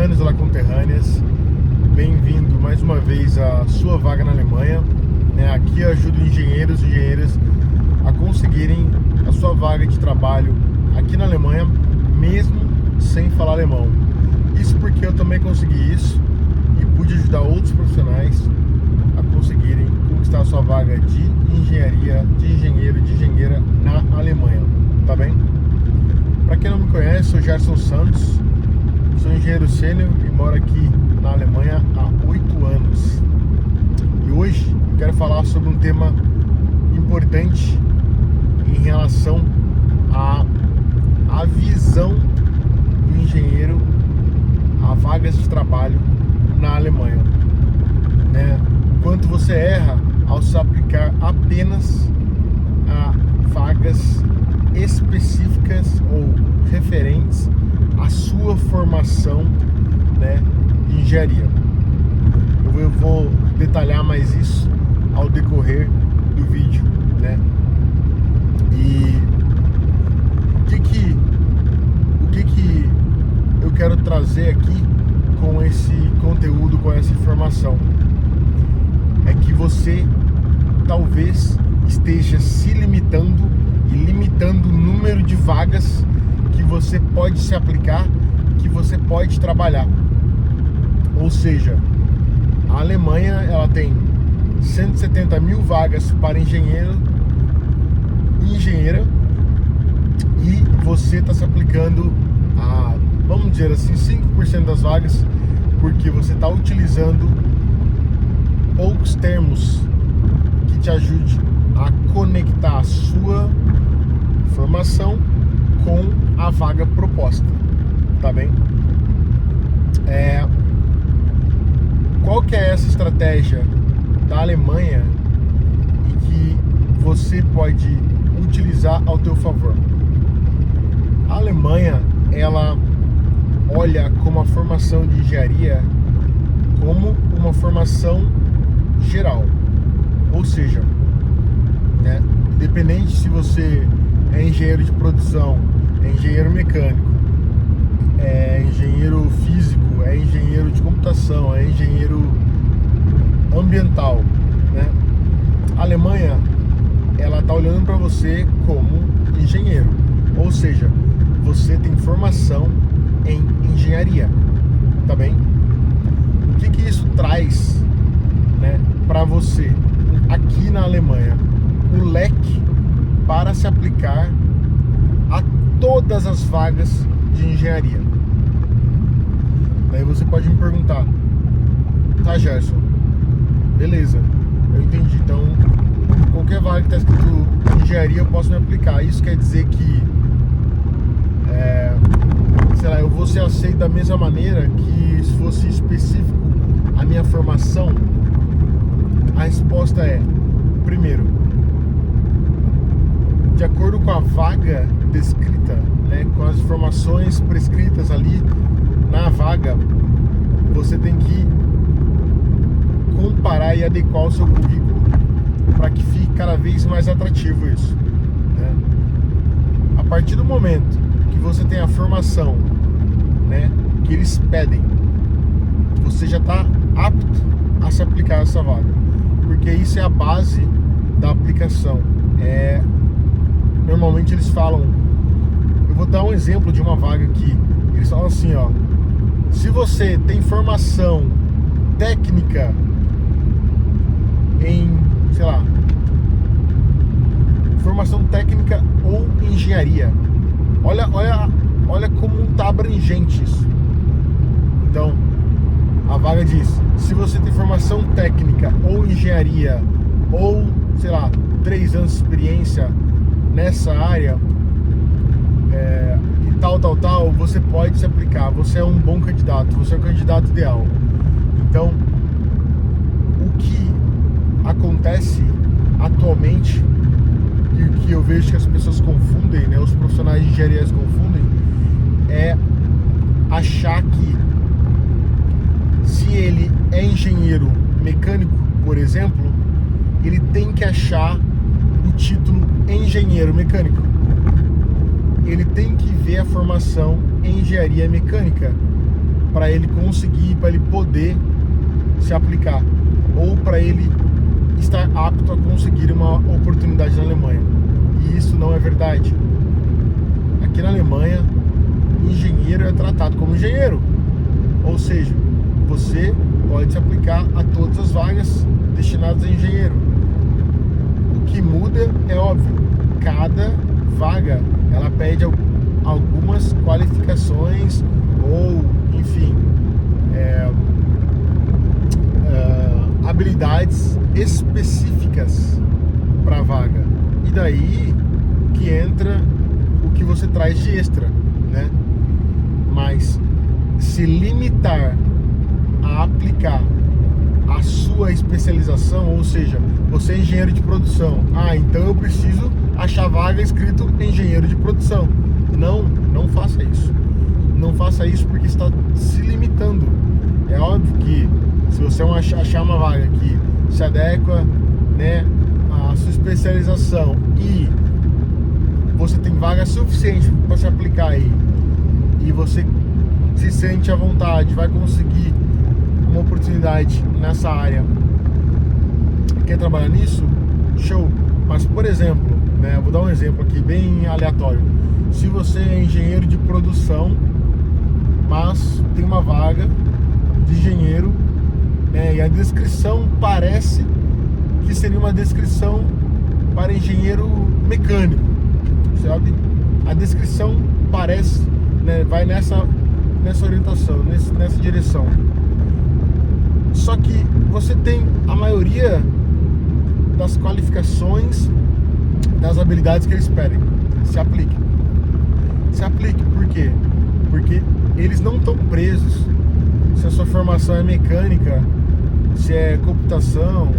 conterrâneos, olá conterrâneas, bem-vindo mais uma vez à sua vaga na Alemanha, né? Aqui eu ajudo engenheiros e engenheiras a conseguirem a sua vaga de trabalho aqui na Alemanha, mesmo sem falar alemão. Isso porque eu também consegui isso e pude ajudar outros profissionais a conseguirem conquistar a sua vaga de engenharia, de engenheiro, de engenheira na Alemanha, tá bem? Para quem não me conhece, sou Gerson Santos, sou engenheiro sênior e moro aqui na Alemanha há 8 anos. E hoje eu quero falar sobre um tema importante em relação à visão do engenheiro a vagas de trabalho na Alemanha, né? Quanto você erra ao se aplicar apenas a vagas específicas ou referentes à sua formação, né, de engenharia. Eu vou detalhar mais isso ao decorrer do vídeo, né? E o que eu quero trazer aqui com esse conteúdo, com essa informação, é que você talvez esteja se limitando e limitando o número de vagas que você pode se aplicar, que você pode trabalhar. Ou seja, a Alemanha ela tem 170 mil vagas para engenheiro e engenheira, e você está se aplicando a, vamos dizer assim, 5% das vagas, porque você está utilizando poucos termos que te ajude a conectar a sua formação com a vaga proposta, tá bem? Qual que é essa estratégia da Alemanha e que você pode utilizar ao teu favor? A Alemanha, ela olha como a formação de engenharia como uma formação geral, ou seja, né, independente se você é engenheiro de produção, é engenheiro mecânico, é engenheiro físico, é engenheiro de computação, é engenheiro ambiental, né? A Alemanha, ela tá olhando para você como engenheiro, ou seja, você tem formação em engenharia, tá bem? O que isso traz, né, para você aqui na Alemanha? O leque para se aplicar a todas as vagas de engenharia. Daí você pode me perguntar: tá, Gerson, beleza, eu entendi, então qualquer vaga que está escrito engenharia eu posso me aplicar. Isso quer dizer que sei lá, eu vou ser aceito da mesma maneira que se fosse específico a minha formação? A resposta é: primeiro, de acordo com a vaga descrita, né, com as informações prescritas ali na vaga, você tem que comparar e adequar o seu currículo para que fique cada vez mais atrativo isso, né? A partir do momento que você tem a formação, né, que eles pedem, você já está apto a se aplicar a essa vaga, porque isso é a base da aplicação. Normalmente eles falam, eu vou dar um exemplo de uma vaga aqui, eles falam assim, ó: se você tem formação técnica em, sei lá, formação técnica ou engenharia, olha como tá abrangente isso. Então, a vaga diz: se você tem formação técnica ou engenharia, ou, sei lá, 3 anos de experiência nessa área, e tal, você pode se aplicar, você é um bom candidato, você é o candidato ideal. Então, o que acontece atualmente, e o que eu vejo que as pessoas confundem, né, os profissionais de engenharia confundem, é achar que se ele é engenheiro mecânico, por exemplo, ele tem que achar o título engenheiro mecânico. Ele tem que ver a formação em engenharia mecânica para ele conseguir, para ele poder se aplicar, ou para ele estar apto a conseguir uma oportunidade na Alemanha. E isso não é verdade. Aqui na Alemanha, engenheiro é tratado como engenheiro, ou seja, você pode se aplicar a todas as vagas destinadas a engenheiro. O que muda é óbvio, cada vaga ela pede algumas qualificações ou, enfim, habilidades específicas para a vaga. E daí que entra o que você traz de extra, né? Mas se limitar a aplicar a sua especialização, ou seja, você é engenheiro de produção, então eu preciso achar vaga escrito engenheiro de produção. Não faça isso. Não faça isso porque está se limitando. É óbvio que se você achar uma vaga que se adequa, né, à sua especialização e você tem vaga suficiente para se aplicar aí e você se sente à vontade, vai conseguir uma oportunidade nessa área, quer trabalhar nisso? Show! Mas, por exemplo, né, eu vou dar um exemplo aqui bem aleatório. Se você é engenheiro de produção, mas tem uma vaga de engenheiro, né, e a descrição parece que seria uma descrição para engenheiro mecânico, sabe? A descrição parece, né, vai nessa orientação, nessa direção. Só que você tem a maioria das qualificações, das habilidades que eles pedem. Se aplique. Se aplique, por quê? Porque eles não estão presos se a sua formação é mecânica, se é computação,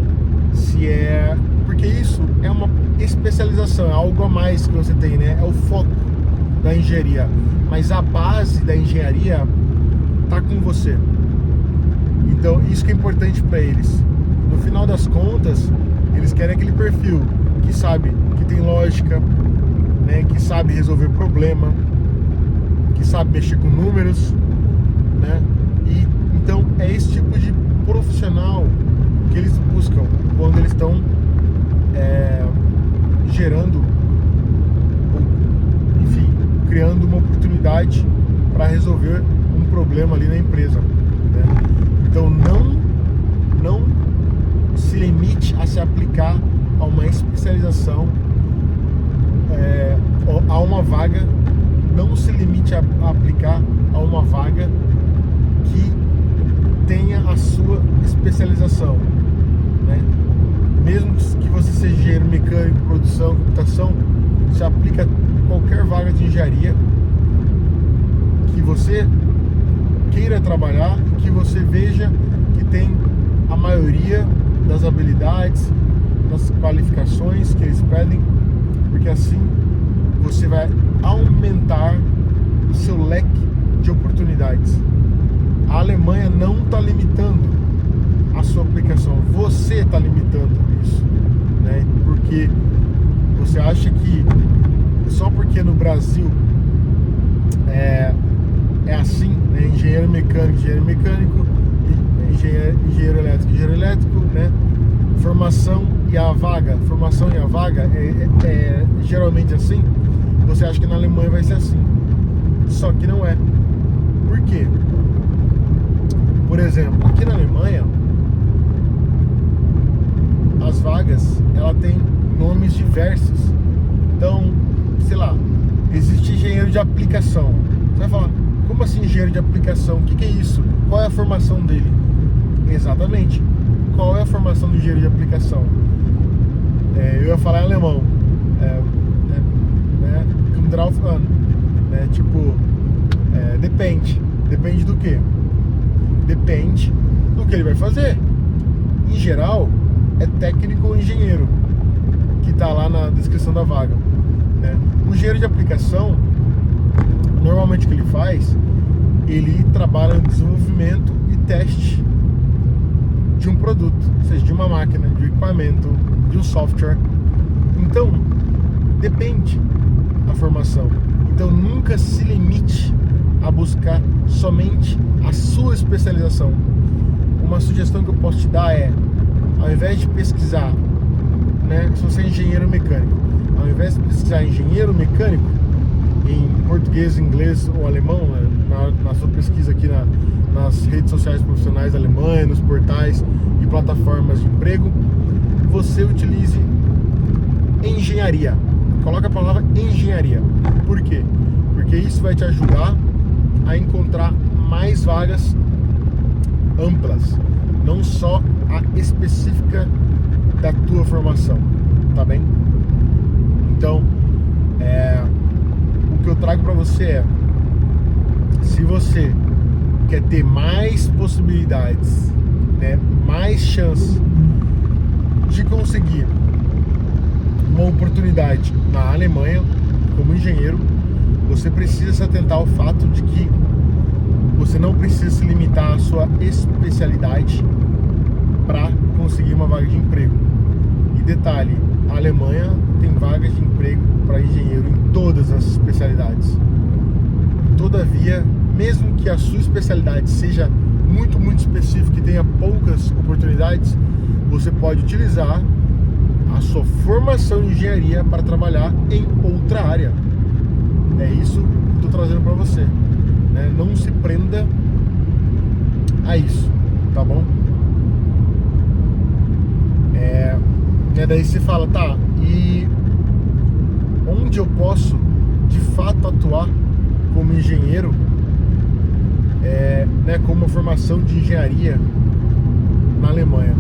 se é... Porque isso é uma especialização, é algo a mais que você tem, né? É o foco da engenharia. Mas a base da engenharia tá com você. Então, isso que é importante para eles. No final das contas, eles querem aquele perfil que sabe, que tem lógica, né, que sabe resolver problema, que sabe mexer com números, né? E então é esse tipo de profissional que eles buscam quando eles estão gerando, enfim, criando uma oportunidade para resolver um problema ali na empresa, né? Então não se limite a se aplicar a uma especialização, a uma vaga. Não se limite a aplicar a uma vaga que tenha a sua especialização, né? Mesmo que você seja engenheiro mecânico, produção, computação, se aplica a qualquer vaga de engenharia que você queira trabalhar e que você veja que tem a maioria das habilidades, das qualificações que eles pedem, porque assim você vai aumentar o seu leque de oportunidades. A Alemanha não está limitando a sua aplicação, você está limitando isso, né? Porque você acha que só porque no Brasil é assim, né? Engenheiro mecânico, engenheiro elétrico, né? Formação e a vaga é geralmente assim. Você acha que na Alemanha vai ser assim, só que não é. Por quê? Por exemplo, aqui na Alemanha as vagas, ela tem nomes diversos. Então, sei lá, existe engenheiro de aplicação. Você vai falar, como assim engenheiro de aplicação? O que é isso? Qual é a formação dele? Exatamente. Qual é a formação do engenheiro de aplicação? Eu ia falar em alemão. Kommt drauf an. Tipo, depende. Depende do quê? Depende do que ele vai fazer. Em geral, é técnico ou engenheiro que está lá na descrição da vaga, né? O engenheiro de aplicação, normalmente o que ele faz, ele trabalha no desenvolvimento e teste de um produto, seja de uma máquina, de um equipamento, de um software. Então, depende da formação. Então, nunca se limite a buscar somente a sua especialização. Uma sugestão que eu posso te dar é, ao invés de pesquisar, né, se você é engenheiro mecânico, ao invés de pesquisar engenheiro mecânico em português, inglês ou alemão, né, na sua pesquisa aqui nas redes sociais profissionais da Alemanha, nos portais e plataformas de emprego, você utilize engenharia. Coloca a palavra engenharia. Por quê? Porque isso vai te ajudar a encontrar mais vagas amplas, não só a específica da tua formação, tá bem? Então, o que eu trago para você é, se você quer ter mais possibilidades, né, mais chance de conseguir uma oportunidade na Alemanha como engenheiro, você precisa se atentar ao fato de que você não precisa se limitar à sua especialidade para conseguir uma vaga de emprego. E detalhe, a Alemanha tem vagas de emprego para engenheiro em todas as especialidades. Todavia, mesmo que a sua especialidade seja muito específica e tenha poucas oportunidades, você pode utilizar a sua formação em engenharia para trabalhar em outra área. É isso que eu estou trazendo para você, né? Não se prenda a isso, tá bom? Daí você fala, tá, e onde eu posso de fato atuar como engenheiro, né, com uma formação de engenharia na Alemanha?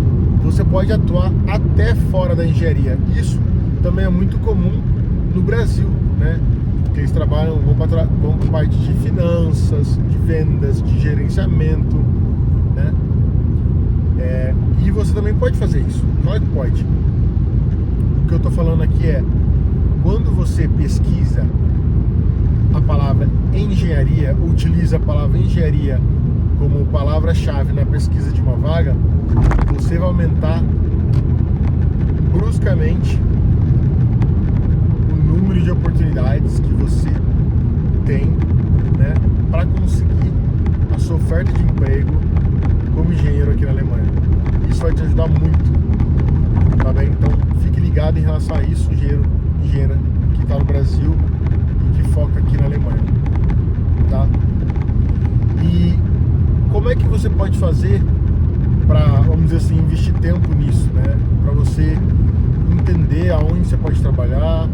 Você pode atuar até fora da engenharia. Isso também é muito comum no Brasil, né? Porque eles trabalham, vão para parte de finanças, de vendas, de gerenciamento, né? E você também pode fazer isso. Claro que pode. O que eu estou falando aqui é, quando você pesquisa a palavra engenharia, utiliza a palavra engenharia como palavra-chave na pesquisa de uma vaga, você vai aumentar bruscamente o número de oportunidades que você tem, né, para conseguir a sua oferta de emprego como engenheiro aqui na Alemanha. Isso vai te ajudar muito, tá bem? Então fique ligado em relação a isso, engenheira que está no Brasil e que foca aqui na Alemanha, tá? E como é que você pode fazer para, vamos dizer assim, investir tempo nisso, né? Para você entender aonde você pode trabalhar,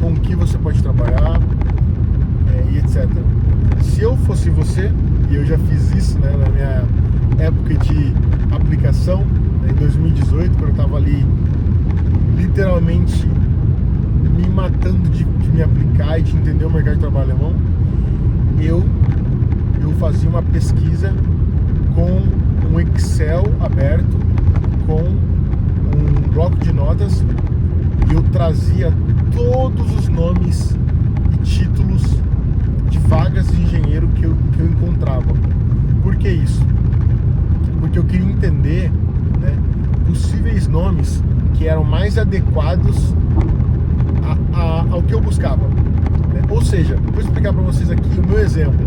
com o que você pode trabalhar, e etc. Se eu fosse você, e eu já fiz isso, né, na minha época de aplicação, né, em 2018, quando eu estava ali literalmente me matando de me aplicar e de entender o mercado de trabalho alemão, eu fazia uma pesquisa com um Excel aberto, com um bloco de notas, e eu trazia todos os nomes e títulos de vagas de engenheiro que eu encontrava. Por que isso? Porque eu queria entender, né, possíveis nomes que eram mais adequados ao que eu buscava, né? Ou seja, vou explicar para vocês aqui o meu exemplo,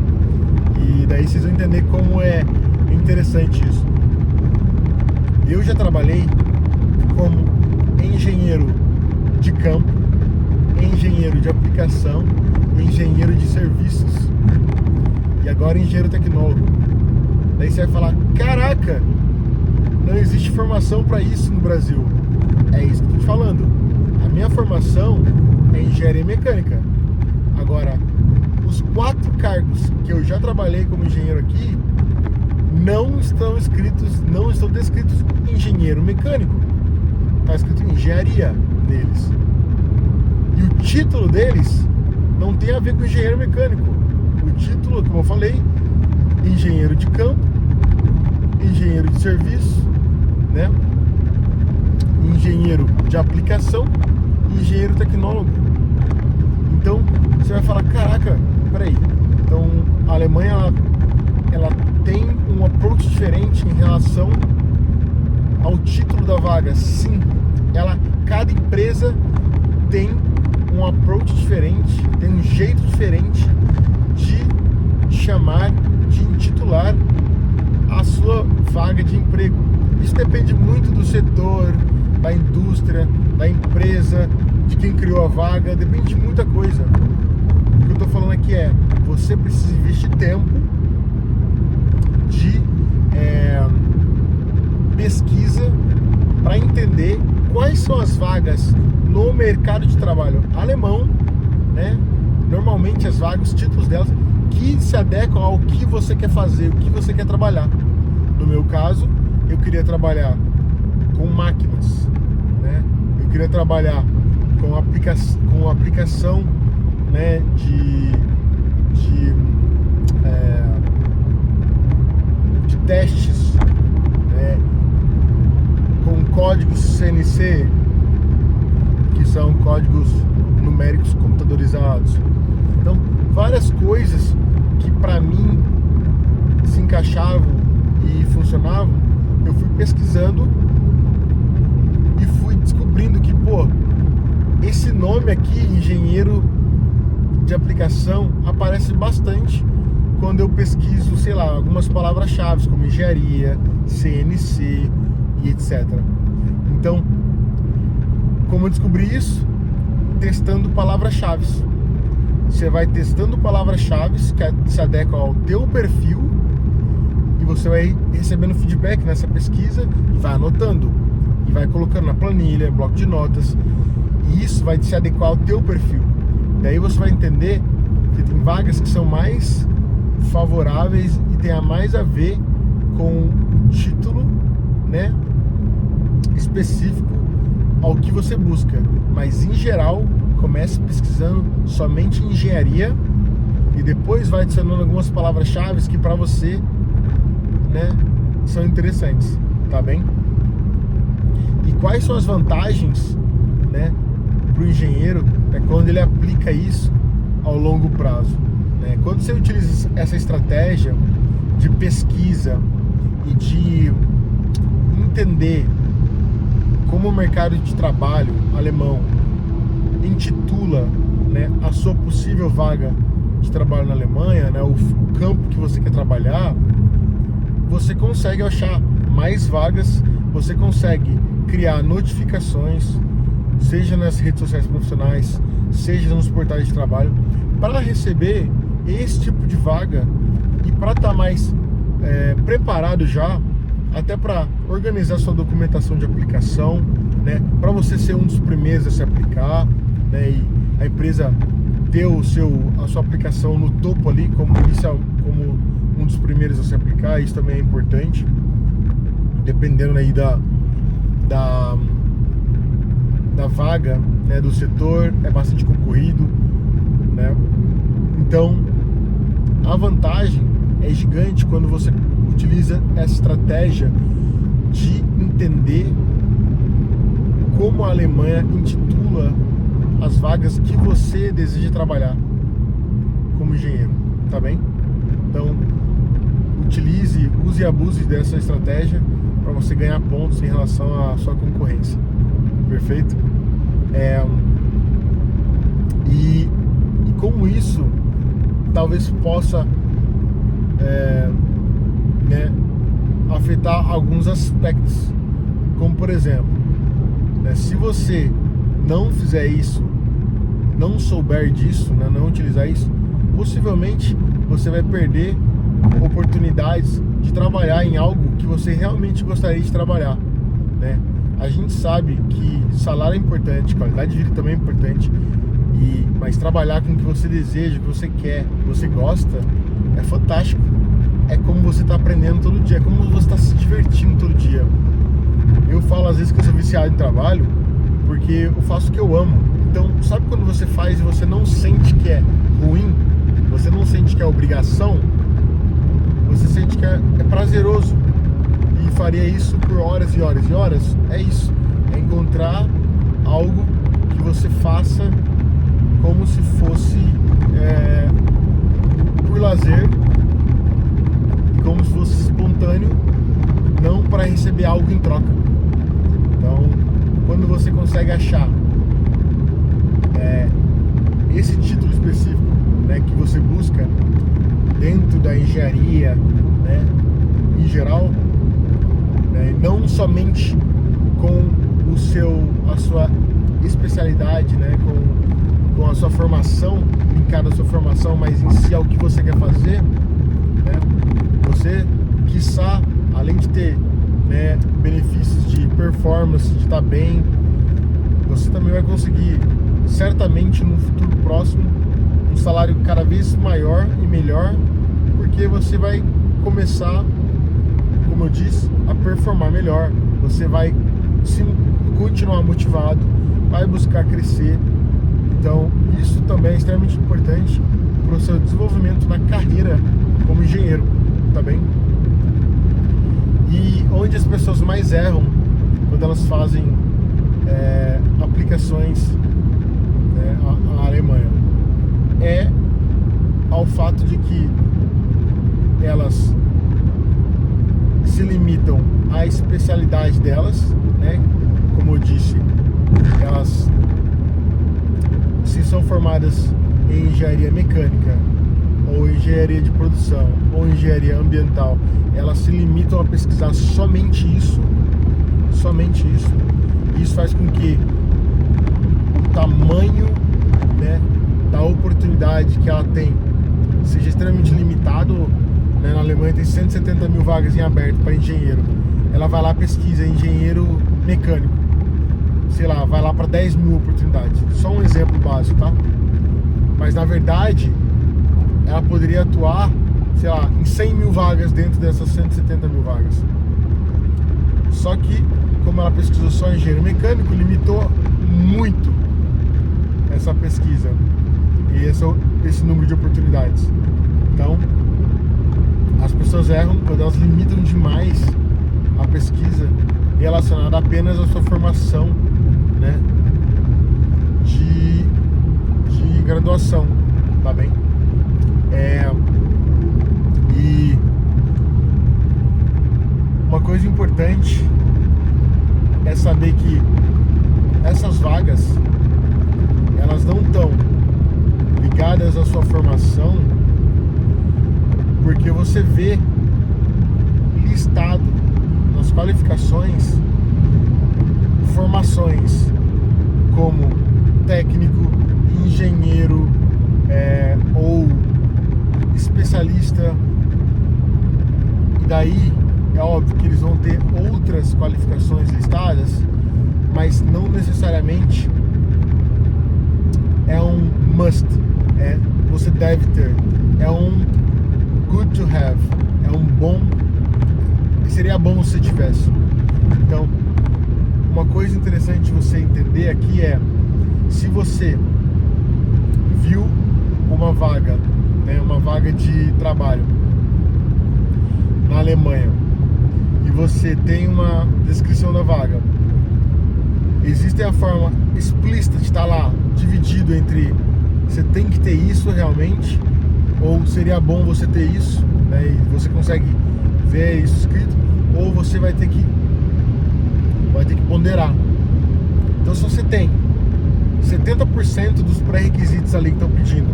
e daí vocês vão entender como é interessante isso. Eu já trabalhei como engenheiro de campo, engenheiro de aplicação, engenheiro de serviços e agora engenheiro tecnólogo. Daí você vai falar, caraca, não existe formação para isso no Brasil. É isso que eu tô te falando. A minha formação é engenharia mecânica. Agora, os 4 cargos que eu já trabalhei como engenheiro aqui não estão descritos engenheiro mecânico. Está escrito engenharia neles. E o título deles não tem a ver com engenheiro mecânico. O título, como eu falei, engenheiro de campo, engenheiro de serviço, né? Engenheiro de aplicação e engenheiro tecnólogo. Então, você vai falar, caraca, peraí. Então, a Alemanha, ela tem um approach diferente em relação ao título da vaga. Sim, cada empresa tem um approach diferente, tem um jeito diferente de te chamar, te intitular a sua vaga de emprego. Isso depende muito do setor, da indústria, da empresa, de quem criou a vaga, depende de muita coisa. O que eu estou falando aqui é, você precisa investir tempo de pesquisa para entender quais são as vagas no mercado de trabalho alemão, né? Normalmente as vagas, os títulos delas, que se adequam ao que você quer fazer, o que você quer trabalhar. No meu caso, eu queria trabalhar com máquinas, né? Eu queria trabalhar com aplicação, né, de testes, né, com códigos CNC, que são códigos numéricos computadorizados. Então, várias coisas que para mim se encaixavam e funcionavam, eu fui pesquisando e fui descobrindo que, esse nome aqui, engenheiro de aplicação, aparece bastante quando eu pesquiso, sei lá, algumas palavras-chave, como engenharia, CNC e etc. Então, como eu descobri isso? Testando palavras-chave. Você vai testando palavras-chave que se adequam ao teu perfil e você vai recebendo feedback nessa pesquisa e vai anotando e vai colocando na planilha, bloco de notas, e isso vai se adequar ao teu perfil. Daí você vai entender que tem vagas que são mais favoráveis e tem a mais a ver com o título, né, específico ao que você busca. Mas em geral, comece pesquisando somente engenharia e depois vai adicionando algumas palavras-chave que para você, né, são interessantes, tá bem? E quais são as vantagens, né, para o engenheiro quando ele aplica isso ao longo prazo, né? Quando você utiliza essa estratégia de pesquisa e de entender como o mercado de trabalho alemão intitula, né, a sua possível vaga de trabalho na Alemanha, né, o campo que você quer trabalhar, você consegue achar mais vagas, você consegue criar notificações, seja nas redes sociais profissionais, seja nos portais de trabalho, para receber esse tipo de vaga e para estar mais preparado já, até para organizar sua documentação de aplicação, né, para você ser um dos primeiros a se aplicar, né, e a empresa ter a sua aplicação no topo ali, como um dos primeiros a se aplicar. Isso também é importante, dependendo aí da vaga, né, do setor, é bastante concorrido, né? Então, a vantagem é gigante quando você utiliza essa estratégia de entender como a Alemanha intitula as vagas que você deseja trabalhar como engenheiro, tá bem? Então, use e abuse dessa estratégia para você ganhar pontos em relação à sua concorrência. Perfeito? E como isso talvez possa né, afetar alguns aspectos, como por exemplo, né, se você não fizer isso, não souber disso, né, não utilizar isso, possivelmente você vai perder oportunidades de trabalhar em algo que você realmente gostaria de trabalhar, né? A gente sabe que salário é importante, qualidade de vida também é importante, mas trabalhar com o que você deseja, o que você quer, o que você gosta, é fantástico. É como você está aprendendo todo dia, é como você está se divertindo todo dia. Eu falo às vezes que eu sou viciado em trabalho porque eu faço o que eu amo. Então, sabe quando você faz e você não sente que é ruim, você não sente que é obrigação, você sente que é prazeroso, e faria isso por horas e horas e horas? É isso, é encontrar algo que você faça como se fosse por lazer, como se fosse espontâneo, não para receber algo em troca. Então, quando você consegue achar esse título específico, né, que você busca, dentro da engenharia, né, em geral, né, não somente com a sua especialidade, né, com a sua formação, linkada à sua formação, mas em si ao que você quer fazer, né, você, quiçá, além de ter, né, benefícios de performance, de estar bem, você também vai conseguir, certamente no futuro próximo, um salário cada vez maior e melhor, porque você vai começar, como eu disse, a performar melhor, você vai continuar motivado, vai buscar crescer. Então isso também é extremamente importante para o seu desenvolvimento na carreira como engenheiro, tá bem? E onde as pessoas mais erram quando elas fazem aplicações, né, à Alemanha é ao fato de que elas se limitam à especialidade delas, né? Como eu disse, elas, se são formadas em engenharia mecânica, ou engenharia de produção, ou engenharia ambiental, elas se limitam a pesquisar somente isso. Isso faz com que o tamanho, né, da oportunidade que ela tem seja extremamente limitado, né? Na Alemanha tem 170 mil vagas em aberto para engenheiro. Ela vai lá, pesquisa engenheiro mecânico, sei lá, vai lá para 10 mil oportunidades. Só um exemplo básico, tá? Mas na verdade ela poderia atuar, sei lá, em 100 mil vagas dentro dessas 170 mil vagas. Só que, como ela pesquisou só engenheiro mecânico, limitou muito essa pesquisa e esse número de oportunidades. Então, as pessoas erram quando elas limitam demais a pesquisa relacionada apenas à sua formação, né, de graduação, tá bem? E uma coisa importante é saber que essas vagas, elas não estão ligadas à sua formação, porque você vê listado nas qualificações formações como técnico, engenheiro, ou especialista, e daí é óbvio que eles vão ter outras qualificações listadas, mas não necessariamente é um must, você deve ter, é um good to have, é um bom, seria bom se tivesse. Então, uma coisa interessante você entender aqui é, se você viu uma vaga, né, uma vaga de trabalho na Alemanha, e você tem uma descrição da vaga, existe a forma explícita de estar lá dividido entre você tem que ter isso realmente, ou seria bom você ter isso, né, e você consegue ver isso escrito, ou você vai ter que ponderar. Então, se você tem 70% dos pré-requisitos ali que estão pedindo,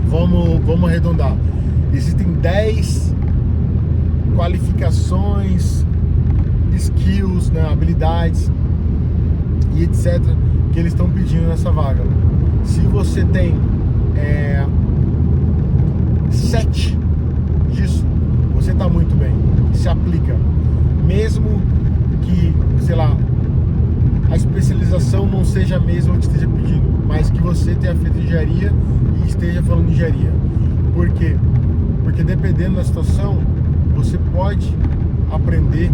vamos arredondar, existem 10 qualificações, skills, né, habilidades e etc, que eles estão pedindo nessa vaga. Se você tem 7 disso, você está muito bem, se aplica, mesmo que, sei lá, a especialização não seja a mesma que esteja pedindo, mas que você tenha feito engenharia e esteja falando de engenharia. Por quê? Porque dependendo da situação, você pode aprender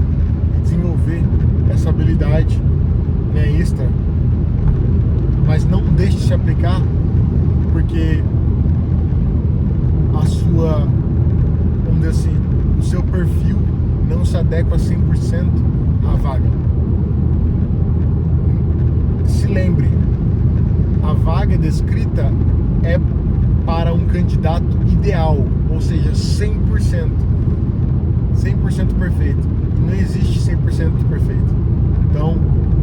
e desenvolver essa habilidade, né, extra, mas não deixe de se aplicar, porque a sua, vamos dizer assim, o seu perfil não se adequa 100% à vaga. Se lembre, a vaga descrita é para um candidato ideal, ou seja, 100% perfeito. Não existe 100% perfeito. Então,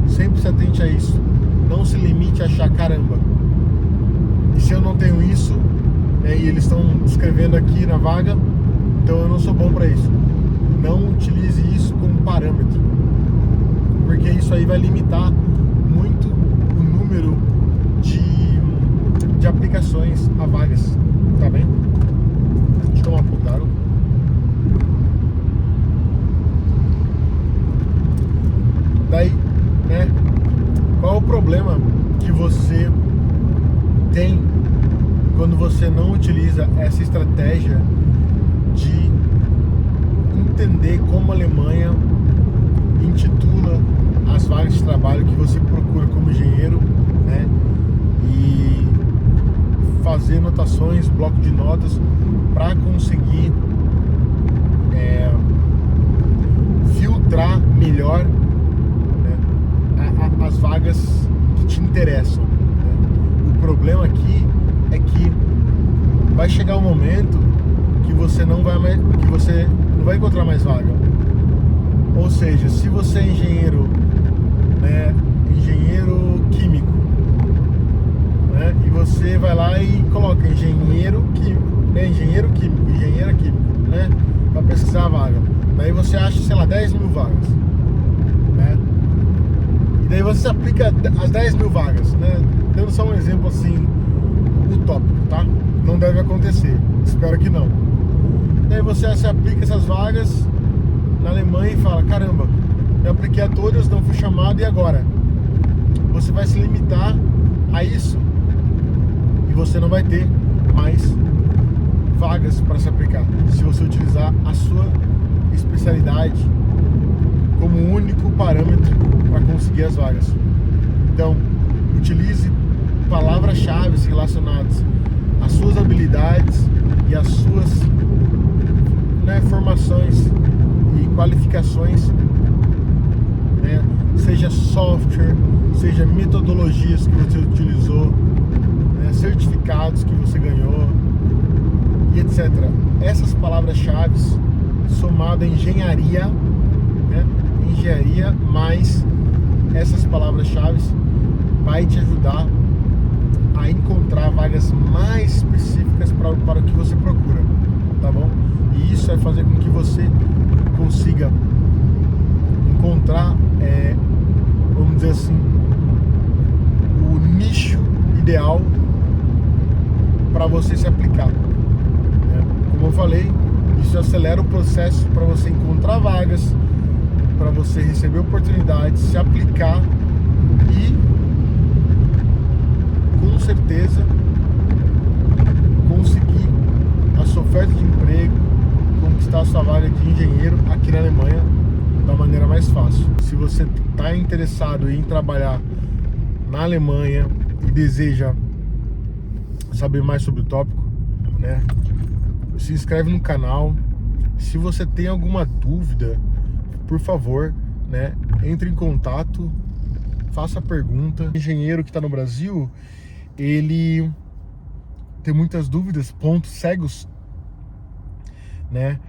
sempre se atente a isso. Não se limite a achar, caramba, e se eu não tenho isso, né, e eles estão escrevendo aqui na vaga, então eu não sou bom para isso. Não utilize isso como parâmetro, porque isso aí vai limitar muito o número de aplicações a vagas, tá bem? Deixa eu tomar um pouco d'água. Daí, né, qual o problema que você tem quando você não utiliza essa estratégia de entender como a Alemanha intitula as vagas de trabalho que você procura como engenheiro, né? E fazer anotações, bloco de notas para conseguir filtrar melhor, né, as vagas que te interessam, né? O problema aqui é que vai chegar um momento que você não vai encontrar mais vaga. Ou seja, se você é engenheiro, né, engenheiro químico, né, e você vai lá e coloca engenheira química, né, para pesquisar a vaga. Daí você acha, sei lá, 10 mil vagas, né? E daí você aplica as 10 mil vagas, né? Dando só um exemplo assim, utópico, tá? Não deve acontecer, espero que não. Daí você aplica essas vagas na Alemanha e fala, caramba, eu apliquei a todas, não fui chamado, e agora? Você vai se limitar a isso e você não vai ter mais vagas para se aplicar se você utilizar a sua especialidade como único parâmetro para conseguir as vagas. Então, utilize palavras-chave relacionadas às suas habilidades e às suas, né, formações e qualificações, né? Seja software, seja metodologias que você utilizou, né, certificados que você ganhou e etc. Essas palavras-chave somado a engenharia, né, engenharia mais essas palavras-chave vai te ajudar a encontrar vagas mais específicas para o que você procura, tá bom? E isso vai fazer com que você consiga encontrar, vamos dizer assim, o nicho ideal para você se aplicar, né? Como eu falei, isso acelera o processo para você encontrar vagas, para você receber oportunidades, se aplicar e, com certeza, conseguir a sua oferta de emprego, conquistar a sua vaga de engenheiro aqui na Alemanha da maneira mais fácil. Se você está interessado em trabalhar na Alemanha e deseja saber mais sobre o tópico, né, se inscreve no canal. Se você tem alguma dúvida, por favor, né, entre em contato, faça a pergunta. O engenheiro que está no Brasil, ele tem muitas dúvidas, pontos cegos, né,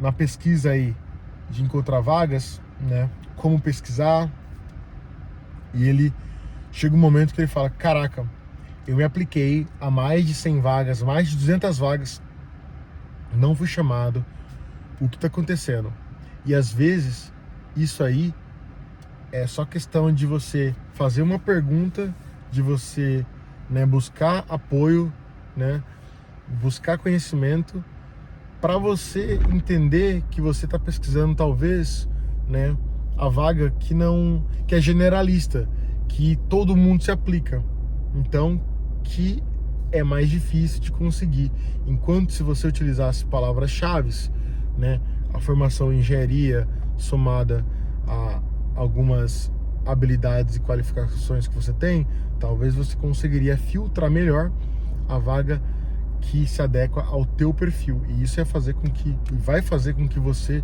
na pesquisa aí de encontrar vagas, né, como pesquisar. E ele chega um momento que ele fala, caraca, eu me apliquei a mais de 100 vagas, mais de 200 vagas, não fui chamado, o que está acontecendo? E às vezes isso aí é só questão de você fazer uma pergunta, de você, né, buscar apoio, né, buscar conhecimento, para você entender que você está pesquisando talvez, né, a vaga que é generalista, que todo mundo se aplica, então que é mais difícil de conseguir. Enquanto se você utilizasse palavras-chave, né, a formação em engenharia somada a algumas habilidades e qualificações que você tem, talvez você conseguiria filtrar melhor a vaga que se adequa ao teu perfil. E isso vai fazer com que você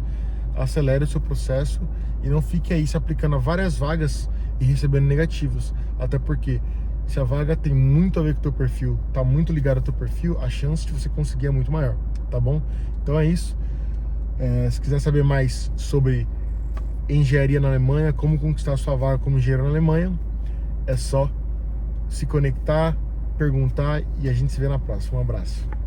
acelere o seu processo e não fique aí se aplicando a várias vagas e recebendo negativos. Até porque se a vaga tem muito a ver com o teu perfil, tá muito ligado ao teu perfil, a chance de você conseguir é muito maior, tá bom? Então é isso. Se quiser saber mais sobre engenharia na Alemanha, como conquistar a sua vaga como engenheiro na Alemanha, é só se conectar, perguntar e a gente se vê na próxima. Um abraço.